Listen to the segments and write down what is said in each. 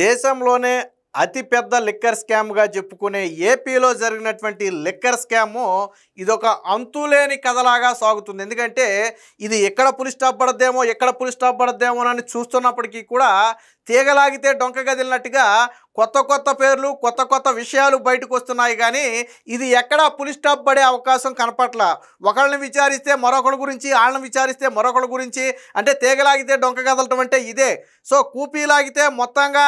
దేశంలోనే అతి పెద్ద లిక్కర్ స్కామ్గా చెప్పుకునే ఏపీలో జరిగినటువంటి లిక్కర్ స్కాము ఇదొక అంతులేని కథలాగా సాగుతుంది. ఎందుకంటే ఇది ఎక్కడ పులి స్టాప్ పడద్దేమో అని చూస్తున్నప్పటికీ కూడా తీగలాగితే డొంక గదిలినట్టుగా కొత్త కొత్త పేర్లు కొత్త కొత్త విషయాలు బయటకు వస్తున్నాయి. కానీ ఇది ఎక్కడా పులి స్టాప్ పడే అవకాశం కనపట్ల. ఒకళ్ళని విచారిస్తే మరొకళ్ళ గురించి, వాళ్ళని విచారిస్తే మరొకళ్ళ గురించి, అంటే తీగలాగితే డొంక కదలటం అంటే ఇదే. సో కూపీలాగితే మొత్తంగా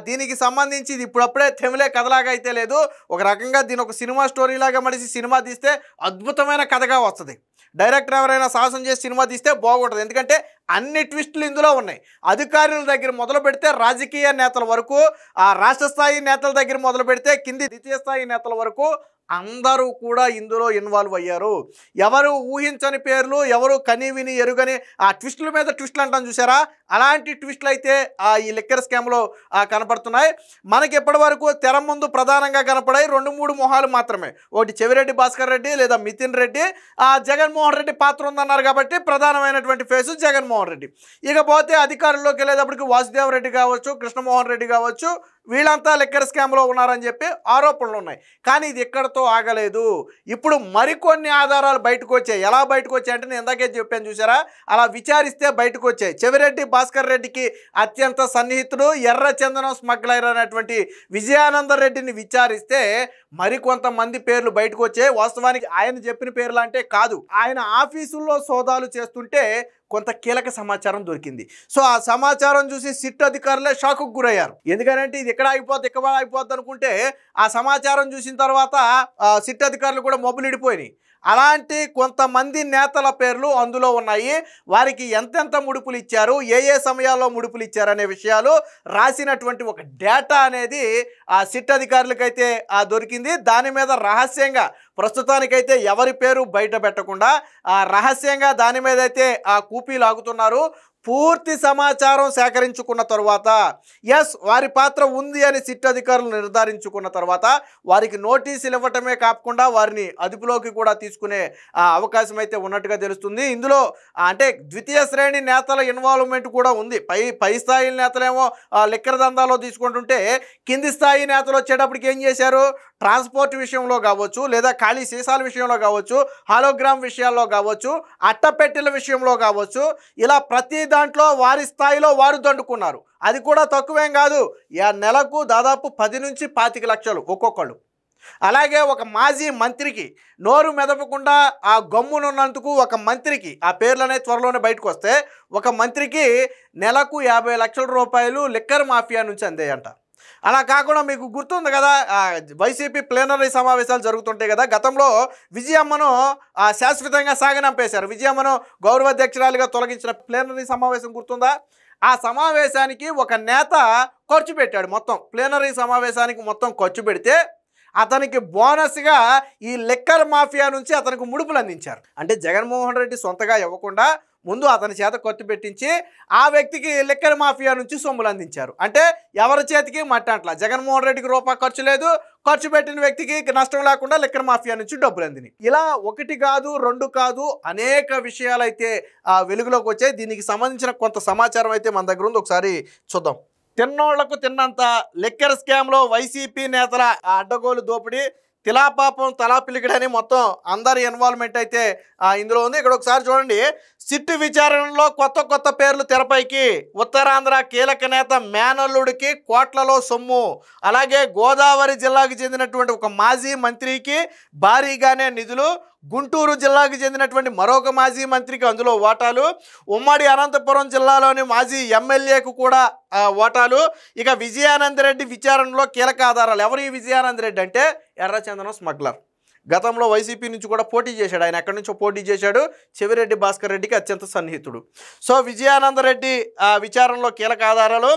దీనికి సంబంధించి ఇది ఇప్పుడప్పుడే తెమిలే కథలాగా అయితే లేదు. ఒక రకంగా దీని ఒక సినిమా స్టోరీలాగా మనిషి సినిమా తీస్తే అద్భుతమైన కథగా వస్తుంది. డైరెక్టర్ ఎవరైనా సాహసం చేసి సినిమా తీస్తే బాగుంటుంది. ఎందుకంటే అన్ని ట్విస్టులు ఇందులో ఉన్నాయి. అధికారుల దగ్గర మొదలు పెడితే రాజకీయ నేతల వరకు, రాష్ట్ర స్థాయి నేతల దగ్గర మొదలు పెడితే కింది ద్వితీయ స్థాయి నేతల వరకు అందరూ కూడా ఇందులో ఇన్వాల్వ్ అయ్యారు. ఎవరు ఊహించని పేర్లు, ఎవరు కనీవిని ఎరుగని ట్విస్టుల మీద ట్విస్టులు అంటాం చూసారా, అలాంటి ట్విస్టులు అయితే ఈ లిక్కర్ స్కామ్లో కనపడుతున్నాయి. మనకి ఎప్పటి వరకు తెర ముందు ప్రధానంగా కనపడాయి 2-3 మొహాలు మాత్రమే. ఒకటి చెవిరెడ్డి భాస్కర్ రెడ్డి లేదా మితిన్ రెడ్డి, జగన్మోహన్ రెడ్డి పాత్ర ఉందన్నారు కాబట్టి ప్రధానమైనటువంటి ఫేసు జగన్మోహన్ రెడ్డి. ఇకపోతే అధికారంలోకి వెళ్ళేటప్పటికి వాసుదేవ్ రెడ్డి కావచ్చు, కృష్ణమోహన్ రెడ్డి కావచ్చు, వీళ్ళంతా లిక్కర్ స్కామ్లో ఉన్నారని చెప్పి ఆరోపణలు ఉన్నాయి. కానీ ఇది ఎక్కడితో ఆగలేదు. ఇప్పుడు మరికొన్ని ఆధారాలు బయటకు వచ్చాయి. ఎలా బయటకు వచ్చాయంటే నేను ఇందాకే చెప్పాను చూసారా, అలా విచారిస్తే బయటకు వచ్చాయి. చెవిరెడ్డి భాస్కర్ రెడ్డికి అత్యంత సన్నిహితుడు, ఎర్ర చందనం స్మగ్లర్ అనేటువంటి విజయానంద రెడ్డిని విచారిస్తే మరికొంతమంది పేర్లు బయటకు వచ్చాయి. వాస్తవానికి ఆయన చెప్పిన పేర్లు అంటే కాదు, ఆయన ఆఫీసుల్లో సోదాలు చేస్తుంటే కొంత కీలక సమాచారం దొరికింది. సో ఆ సమాచారం చూసి సిట్ అధికారులే షాకుకు గురయ్యారు. ఎందుకంటే ఇది ఎక్కడ ఆగిపోద్ది అనుకుంటే ఆ సమాచారం చూసిన తర్వాత సిట్ అధికారులు కూడా మొబులిడిపోయినాయి. అలాంటి కొంతమంది నేతల పేర్లు అందులో ఉన్నాయి. వారికి ఎంతెంత ముడుపులు ఇచ్చారు, ఏ సమయాల్లో ముడుపులు ఇచ్చారు అనే విషయాలు రాసినటువంటి ఒక డేటా అనేది ఆ సిట్ అధికారులకైతే దొరికింది. దాని మీద రహస్యంగా ప్రస్తుతానికైతే ఎవరి పేరు బయట పెట్టకుండా రహస్యంగా దాని మీద అయితే కూపీలు ఆగుతున్నారు. పూర్తి సమాచారం సేకరించుకున్న తర్వాత వారి పాత్ర ఉంది అని సిట్ అధికారులు నిర్ధారించుకున్న తర్వాత వారికి నోటీసులు ఇవ్వటమే కాకుండా వారిని అదుపులోకి కూడా తీసుకునే అవకాశం అయితే ఉన్నట్టుగా తెలుస్తుంది. ఇందులో అంటే ద్వితీయ శ్రేణి నేతల ఇన్వాల్వ్మెంట్ కూడా ఉంది. పై స్థాయి నేతలేమో లిక్కర్ దందాలో తీసుకుంటుంటే కింది స్థాయి నేతలు వచ్చేటప్పటికి ఏం చేశారు, ట్రాన్స్పోర్ట్ విషయంలో కావచ్చు, లేదా ఖాళీ సీసాల విషయంలో కావచ్చు, హాలోగ్రామ్ విషయాల్లో కావచ్చు, అట్టపెట్టెల విషయంలో కావచ్చు, ఇలా ప్రతి దాంట్లో వారి స్థాయిలో వారు దండుకున్నారు. అది కూడా తక్కువేం కాదు, నెలకు దాదాపు 10 నుంచి 25 లక్షలు ఒక్కొక్కళ్ళు. అలాగే ఒక మాజీ మంత్రికి నోరు మెదపకుండా గమ్మునున్నందుకు ఒక మంత్రికి పేర్లు అనేది త్వరలోనే బయటకు వస్తే ఒక మంత్రికి నెలకు 50 లక్షల రూపాయలు లిక్కర్ మాఫియా నుంచి అందేయంట. అలా కాకుండా మీకు గుర్తుంది కదా, వైసీపీ ప్లేనరీ సమావేశాలు జరుగుతుంటాయి కదా, గతంలో విజయమ్మను శాశ్వతంగా సాగనంపేశారు. విజయమ్మను గౌరవాధ్యక్షురాలిగా తొలగించిన ప్లేనరీ సమావేశం గుర్తుందా? ఆ సమావేశానికి ఒక నేత ఖర్చు పెట్టాడు. మొత్తం ప్లేనరీ సమావేశానికి మొత్తం ఖర్చు పెడితే అతనికి బోనస్గా ఈ లిక్కర్ మాఫియా నుంచి అతనికి ముడుపులు అందించారు. అంటే జగన్మోహన్ రెడ్డి సొంతగా ఇవ్వకుండా ముందు అతని చేత ఖర్చు పెట్టించి ఆ వ్యక్తికి లిక్కర్ మాఫియా నుంచి సొమ్ములు అందించారు. అంటే ఎవరి చేతికి మట్టంట్లా, జగన్మోహన్ రెడ్డికి రూపాయి ఖర్చు లేదు, ఖర్చు పెట్టిన వ్యక్తికి నష్టం లేకుండా లిక్కర్ మాఫియా నుంచి డబ్బులు అందినాయి. ఇలా 1 కాదు 2 కాదు అనేక విషయాలు అయితే వెలుగులోకి వచ్చాయి. దీనికి సంబంధించిన కొంత సమాచారం అయితే మన దగ్గర ఉంది, ఒకసారి చూద్దాం. తిన్నోళ్లకు తిన్నంత లిక్కర్ స్కామ్లో వైసీపీ నేతల అడ్డగోలు దోపిడీ, తిలాపాపం తలా పిలికడని మొత్తం అందరి ఇన్వాల్వ్మెంట్ అయితే ఇందులో ఉంది. ఇక్కడ ఒకసారి చూడండి, సిట్టు విచారణలో కొత్త పేర్లు తెరపైకి. ఉత్తరాంధ్ర కీలక నేత మేనల్లుడికి కోట్లలో సొమ్ము. అలాగే గోదావరి జిల్లాకు చెందినటువంటి ఒక మాజీ మంత్రికి భారీగానే నిధులు. గుంటూరు జిల్లాకు చెందినటువంటి మరొక మాజీ మంత్రికి అందులో ఓటాలు. ఉమ్మడి అనంతపురం జిల్లాలోని మాజీ ఎమ్మెల్యేకు కూడా ఓటాలు. ఇక విజయానందరెడ్డి విచారణలో కీలక ఆధారాలు. ఎవరు ఈ విజయానందరెడ్డి అంటే ఎర్రచందనం స్మగ్లర్. గతంలో వైసీపీ నుంచి కూడా పోటీ చేశాడు. ఆయన ఎక్కడి నుంచో పోటీ చేశాడు. చెవిరెడ్డి భాస్కర్ రెడ్డికి అత్యంత సన్నిహితుడు. సో విజయానందరెడ్డి విచారణలో కీలక ఆధారాలు.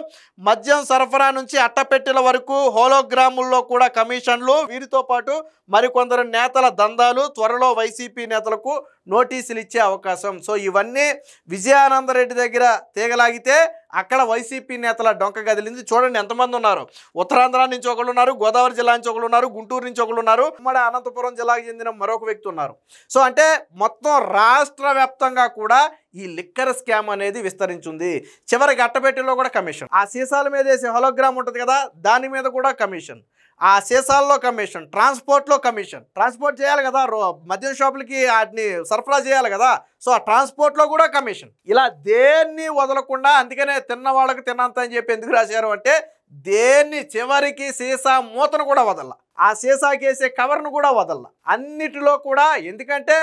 మద్యం సరఫరా నుంచి అట్టపెట్టెల వరకు హోలోగ్రాముల్లో కూడా కమిషన్లు. వీరితో పాటు మరికొందరు నేతల దందాలు. త్వరలో వైసీపీ నేతలకు నోటీసులు ఇచ్చే అవకాశం. సో ఇవన్నీ విజయానందరెడ్డి దగ్గర తీగలాగితే అక్కడ వైసీపీ నేతల డొంక గదిలింది. చూడండి ఎంతమంది ఉన్నారు. ఉత్తరాంధ్ర నుంచి ఒకళ్ళు ఉన్నారు, గోదావరి జిల్లా నుంచి ఒకళ్ళు ఉన్నారు, గుంటూరు నుంచి ఒకళ్ళు ఉన్నారు, ఉమ్మడి అనంతపురం జిల్లాకు చెందిన మరొక వ్యక్తి ఉన్నారు. సో అంటే మొత్తం రాష్ట్ర వ్యాప్తంగా కూడా ఈ లిక్కర్ స్కామ్ అనేది విస్తరించింది. చివరికి అట్టపెట్టెలో కూడా కమిషన్, ఆ సీసాల మీద వేసే హోలోగ్రామ్ ఉంటుంది కదా దాని మీద కూడా కమిషన్, ఆ సీసాల్లో కమిషన్, ట్రాన్స్పోర్ట్లో కమిషన్, ట్రాన్స్పోర్ట్ చేయాలి కదా మద్యం షాపులకి వాటిని సరఫరా చేయాలి కదా, సో ఆ ట్రాన్స్పోర్ట్లో కూడా కమిషన్. ఇలా దేన్ని వదలకుండా, అందుకనే తిన్న వాళ్ళకి తిన్నంత అని చెప్పి ఎందుకు రాశారు అంటే దేన్ని చివరికి సీసా మూతను కూడా వదల, ఆ సీసాకి వేసే కవర్ను కూడా వదల, అన్నిటిలో కూడా. ఎందుకంటే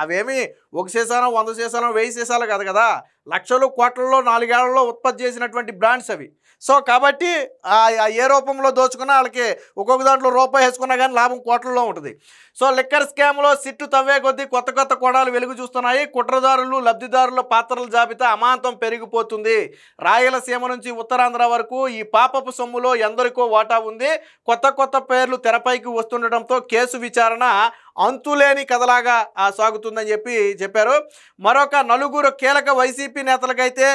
అవేమి ఒక సీసానో 100 సీసానో 1000 సీసాలు కాదు కదా, లక్షలు కోట్లలో 4 ఏళ్లలో ఉత్పత్తి చేసినటువంటి బ్రాండ్స్ అవి. సో కాబట్టి ఏ రూపంలో దోచుకున్నా వాళ్ళకి ఒక్కొక్క దాంట్లో రూపాయి వేసుకున్నా కానీ లాభం కోట్లలో ఉంటుంది. సో లిక్కర్ స్కామ్లో సిట్టు తవ్వే కొద్దీ కొత్త కొత్త కోణాలు వెలుగు చూస్తున్నాయి. కుట్రదారులు లబ్ధిదారుల పాత్రల జాబితా అమాంతం పెరిగిపోతుంది. రాయలసీమ నుంచి ఉత్తరాంధ్ర వరకు ఈ పాపపు సొమ్ములో ఎందరికో వాటా ఉంది. కొత్త కొత్త పేర్లు తెరపైకి వస్తుండటంతో కేసు విచారణ అంతులేని కథలాగా సాగుతుందని చెప్పారు. మరొక 4 కీలక వైసీపీ నేతలకైతే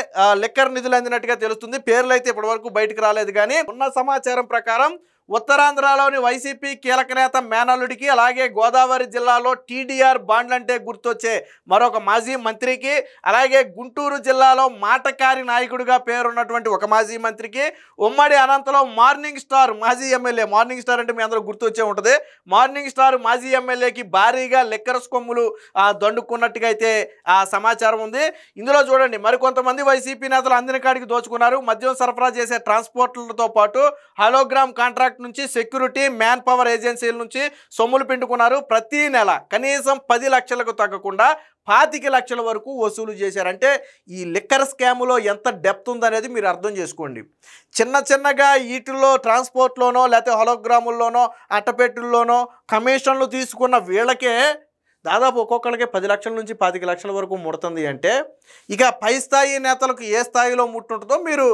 లిక్కర్ నిధులు అందినట్టుగా తెలుస్తుంది. పేర్లు అయితే ఇప్పటివరకు బయటకు రాలేదు. కానీ ఉన్న సమాచారం ప్రకారం ఉత్తరాంధ్రలోని వైసీపీ కీలక నేత మేనల్లుడికి, అలాగే గోదావరి జిల్లాలో టీడీఆర్ బాండ్లంటే గుర్తొచ్చే మరొక మాజీ మంత్రికి, అలాగే గుంటూరు జిల్లాలో మాటకారి నాయకుడిగా పేరున్నటువంటి ఒక మాజీ మంత్రికి, ఉమ్మడి అనంతలో మార్నింగ్ స్టార్ మాజీ ఎమ్మెల్యే, మార్నింగ్ స్టార్ అంటే మీ అందరూ గుర్తొచ్చే ఉంటుంది, మార్నింగ్ స్టార్ మాజీ ఎమ్మెల్యేకి భారీగా లిక్కర్ కొమ్ములు దండుకున్నట్టుగా అయితే సమాచారం ఉంది. ఇందులో చూడండి మరికొంతమంది వైసీపీ నేతలు అందిన కాడికి దోచుకున్నారు. మద్యం సరఫరా చేసే ట్రాన్స్పోర్టర్లతో పాటు హలోగ్రామ్ కాంట్రాక్ట్ నుంచి సెక్యూరిటీ, మ్యాన్ పవర్ ఏజెన్సీల నుంచి సొమ్ములు పిండుకున్నారు. ప్రతి నెల కనీసం 10 లక్షలకు తగ్గకుండా 25 లక్షల వరకు వసూలు చేశారంటే ఈ లిక్కర్ స్కాములో ఎంత డెప్త్ ఉందనేది మీరు అర్థం చేసుకోండి. చిన్నగా వీటిల్లో ట్రాన్స్పోర్ట్లోనో లేకపోతే హలోగ్రాముల్లోనో అట్టపెట్టుల్లోనో కమిషన్లు తీసుకున్న వీళ్ళకే దాదాపు ఒక్కొక్కరికి 10 లక్షల నుంచి 25 లక్షల వరకు ముడుతుంది. అంటే ఇక పై స్థాయి నేతలకు ఏ స్థాయిలో ముట్టుంటుందో మీరు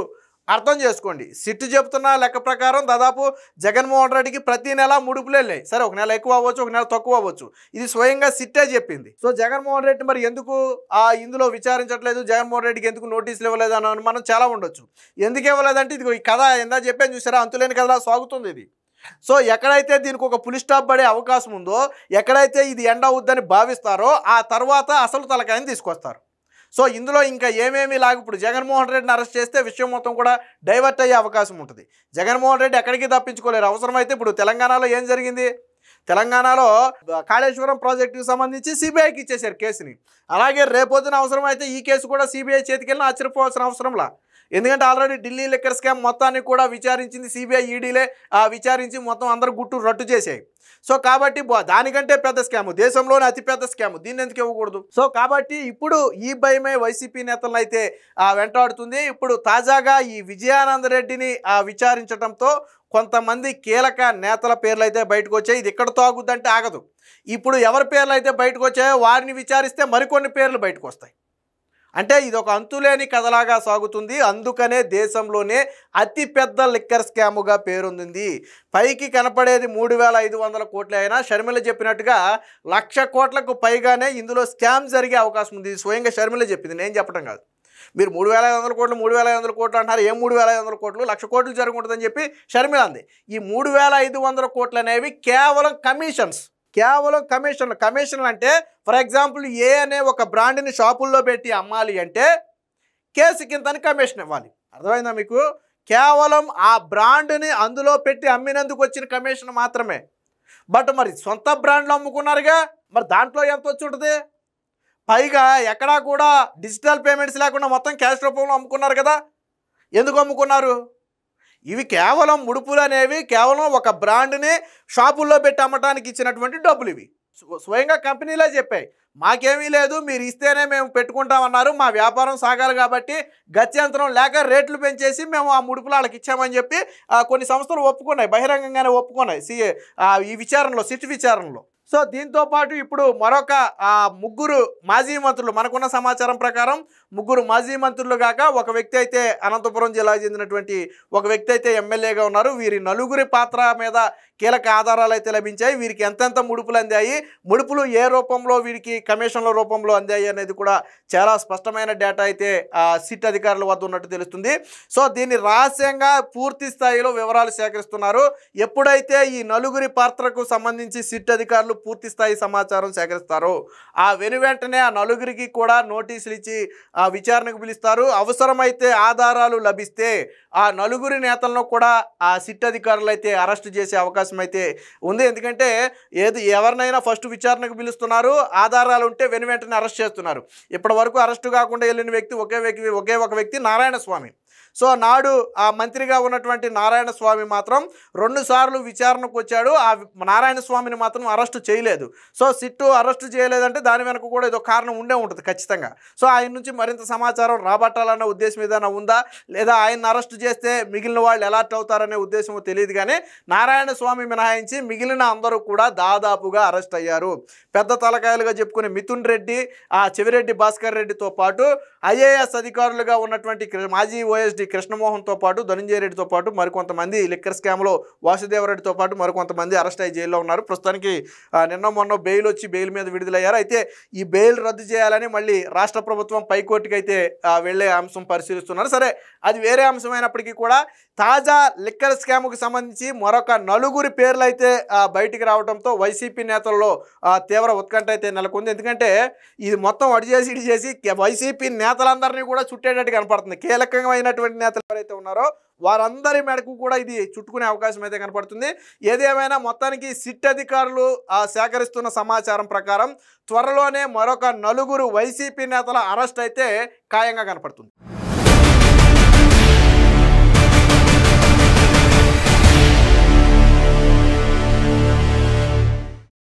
అర్థం చేసుకోండి. సిట్టు చెప్తున్న లెక్క ప్రకారం దాదాపు జగన్మోహన్ రెడ్డికి ప్రతి నెల ముడుపులు వెళ్ళాయి. సరే, ఒక నెల ఎక్కువ అవ్వచ్చు, ఒక నెల తక్కువ అవ్వచ్చు, ఇది స్వయంగా సిట్టే చెప్పింది. సో జగన్మోహన్ రెడ్డి మరి ఎందుకు ఇందులో విచారించట్లేదు, జగన్మోహన్ రెడ్డికి ఎందుకు నోటీసులు ఇవ్వలేదు అని అనుమానం చాలా ఉండొచ్చు. ఎందుకు ఇవ్వలేదంటే ఇది ఈ కథ ఎందా చెప్పాను చూసారా, అంతులేని కథలా సాగుతుంది ఇది. సో ఎక్కడైతే దీనికి ఒక పులి స్టాప్ పడే అవకాశం ఉందో, ఎక్కడైతే ఇది ఎండ్ అవుద్దని భావిస్తారో ఆ తర్వాత అసలు తలకాయని తీసుకొస్తారు. సో ఇందులో ఇంకా ఏమేమి ఇప్పుడు జగన్మోహన్ రెడ్డిని అరెస్ట్ చేస్తే విషయం మొత్తం కూడా డైవర్ట్ అయ్యే అవకాశం ఉంటుంది. జగన్మోహన్ రెడ్డి ఎక్కడికి తప్పించుకోలేరు. అవసరమైతే ఇప్పుడు తెలంగాణలో ఏం జరిగింది, తెలంగాణలో కాళేశ్వరం ప్రాజెక్టుకి సంబంధించి సిబిఐకి ఇచ్చేశారు కేసుని. అలాగే రేపొద్దున అవసరమైతే ఈ కేసు కూడా సిబిఐ చేతికి వెళ్ళినా ఆశ్చర్యపోవాల్సిన అవసరంలా. ఎందుకంటే ఆల్రెడీ ఢిల్లీ లిక్కర్ స్కామ్ మొత్తాన్ని కూడా విచారించింది సిబిఐ, ఈడీలే విచారించి మొత్తం అందరూ గుట్టు రట్టు చేశాయి. సో కాబట్టి దానికంటే పెద్ద స్కాము, దేశంలోనే అతిపెద్ద స్కాము, దీన్ని ఎందుకు ఇవ్వకూడదు? సో కాబట్టి ఇప్పుడు ఈ భయమే వైసీపీ నేతలను అయితే వెంటాడుతుంది. ఇప్పుడు తాజాగా ఈ విజయానంద రెడ్డిని విచారించడంతో కొంతమంది కీలక నేతల పేర్లు అయితే బయటకు వచ్చాయి. ఇది ఎక్కడితో ఆగుద్దంటే ఆగదు. ఇప్పుడు ఎవరి పేర్లు అయితే బయటకు వచ్చాయో వారిని విచారిస్తే మరికొన్ని పేర్లు బయటకు వస్తాయి. అంటే ఇది ఒక అంతులేని కథలాగా సాగుతుంది. అందుకనే దేశంలోనే అతిపెద్ద లిక్కర్ స్కాముగా పేరొందింది. పైకి కనపడేది 3500 కోట్లే అయినా షర్మిల చెప్పినట్టుగా 1,00,000 కోట్లకు పైగానే ఇందులో స్కామ్ జరిగే అవకాశం ఉంది. స్వయంగా షర్మిల చెప్పింది, నేను చెప్పడం కాదు. మీరు 3500 కోట్లు 3500 కోట్లు అంటారు. ఏం 3500 కోట్లు, 1,00,000 కోట్లు జరుగుతుందని చెప్పి షర్మిల అంది. ఈ 3500 కోట్లు అనేవి కేవలం కమిషన్స్, కేవలం కమిషన్లు అంటే ఫర్ ఎగ్జాంపుల్ ఏ అనే ఒక బ్రాండ్ని షాపుల్లో పెట్టి అమ్మాలి అంటే కేసు కిందని కమిషన్ ఇవ్వాలి. అర్థమైందా మీకు? కేవలం ఆ బ్రాండ్ని అందులో పెట్టి అమ్మినందుకు వచ్చిన కమిషన్ మాత్రమే. బట్ మరి సొంత బ్రాండ్లు అమ్ముకున్నారుగా, మరి దాంట్లో ఎంత వచ్చి ఉంటుంది? పైగా ఎక్కడా కూడా డిజిటల్ పేమెంట్స్ లేకుండా మొత్తం క్యాష్ రూపంలో అమ్ముకున్నారు కదా. ఎందుకు అమ్ముకున్నారు? ఇవి కేవలం ముడుపులు అనేవి కేవలం ఒక బ్రాండ్ని షాపుల్లో పెట్టి అమ్మటానికి ఇచ్చినటువంటి డబ్బులు. ఇవి స్వయంగా కంపెనీలే చెప్పాయి, మాకేమీ లేదు, మీరు ఇస్తేనే మేము పెట్టుకుంటామన్నారు, మా వ్యాపారం సాగాలి కాబట్టి గత్యంతరం లేక రేట్లు పెంచేసి మేము ఆ ముడుపులు వాళ్ళకి ఇచ్చామని చెప్పి కొన్ని సంస్థలు ఒప్పుకున్నాయి, బహిరంగంగానే ఒప్పుకున్నాయి ఈ విచారణలో, సిట్ విచారణలో. సో దీంతో పాటు ఇప్పుడు మరొక 3 మాజీ మంత్రులు, మనకున్న సమాచారం ప్రకారం 3 మాజీ మంత్రులు కాక ఒక వ్యక్తి అయితే అనంతపురం జిల్లాకు చెందినటువంటి ఒక వ్యక్తి అయితే ఎమ్మెల్యేగా ఉన్నారు. వీరి 4 పాత్ర మీద కీలక ఆధారాలు అయితే లభించాయి. వీరికి ఎంతెంత ముడుపులు అందాయి, ముడుపులు ఏ రూపంలో వీరికి కమిషన్ల రూపంలో అందాయి అనేది కూడా చాలా స్పష్టమైన డేటా అయితే సిట్ అధికారుల వద్ద ఉన్నట్టు తెలుస్తుంది. సో దీన్ని రహస్యంగా పూర్తి స్థాయిలో వివరాలు సేకరిస్తున్నారు. ఎప్పుడైతే ఈ 4 పాత్రకు సంబంధించి సిట్ అధికారులు పూర్తి స్థాయి సమాచారం సేకరిస్తారు. ఆ వెనువెంటనే ఆ నలుగురికి కూడా నోటీసులు ఇచ్చి ఆ విచారణకు పిలుస్తారు. అవసరమైతే ఆధారాలు లభిస్తే ఆ నలుగురి నేతలను కూడా ఆ సిట్ అధికారులు అయితే అరెస్ట్ చేసే అవకాశం అయితే ఉంది. ఎందుకంటే ఎవరినైనా ఫస్ట్ విచారణకు పిలుస్తున్నారు, ఆధారాలు ఉంటే వెనువెంటనే అరెస్ట్ చేస్తున్నారు. ఇప్పటి వరకు అరెస్టు కాకుండా వెళ్ళిన వ్యక్తి ఒకే ఒక వ్యక్తి నారాయణ స్వామి. సో నాడు ఆ మంత్రిగా ఉన్నటువంటి నారాయణ స్వామి మాత్రం 2 సార్లు విచారణకు వచ్చాడు. ఆ నారాయణ స్వామిని మాత్రం అరెస్టు చేయలేదు. సో సిట్టు అరెస్టు చేయలేదంటే దాని వెనక కూడా ఏదో కారణం ఉండే ఉంటుంది ఖచ్చితంగా. సో ఆయన నుంచి మరింత సమాచారం రాబట్టాలన్న ఉద్దేశం ఏదైనా ఉందా, లేదా ఆయన అరెస్టు చేస్తే మిగిలిన వాళ్ళు ఎలర్ట్ అవుతారనే ఉద్దేశం తెలియదు. కానీ నారాయణ స్వామి మినహాయించి మిగిలిన అందరూ కూడా దాదాపుగా అరెస్ట్ అయ్యారు. పెద్ద తలకాయలుగా చెప్పుకునే మిథున్ రెడ్డి, ఆ చెవిరెడ్డి భాస్కర్ రెడ్డితో పాటు ఐఏఎస్ అధికారులుగా ఉన్నటువంటి మాజీ ఓఎస్డి కృష్ణమోహన్తో పాటు, ధనంజయ రెడ్డితో పాటు మరికొంతమంది లిక్కర్ స్కామ్లో వాసుదేవరెడ్డితో పాటు మరికొంతమంది అరెస్ట్ అయ్యి జైల్లో ఉన్నారు. ప్రస్తుతానికి నిన్న మొన్న బెయిల్ వచ్చి బెయిల్ మీద విడుదలయ్యారు. అయితే ఈ బెయిల్ రద్దు చేయాలని మళ్ళీ రాష్ట్ర ప్రభుత్వం పైకోర్టుకి అయితే వెళ్ళే అంశం పరిశీలిస్తున్నారు. సరే, అది వేరే అంశమైనప్పటికీ కూడా తాజా లిక్కర్ స్కామ్కు సంబంధించి మరొక నలుగురి పేర్లు అయితే బయటికి రావడంతో వైసీపీ నేతల్లో తీవ్ర ఉత్కంఠ అయితే నెలకొంది. ఎందుకంటే ఇది మొత్తం అటు చేసి ఇటు చేసి వైసీపీ నేతలందరినీ కూడా చుట్టేటట్టు కనపడుతుంది. కీలకమైనటువంటి నేతలు ఎవరైతే ఉన్నారో వారందరి మేరకు కూడా ఇది చుట్టుకునే అవకాశం అయితే కనపడుతుంది. ఏదేమైనా మొత్తానికి సిట్ అధికారులు సేకరిస్తున్న సమాచారం ప్రకారం త్వరలోనే మరొక నలుగురు వైసీపీ నేతల అరెస్ట్ అయితే ఖాయంగా కనపడుతుంది.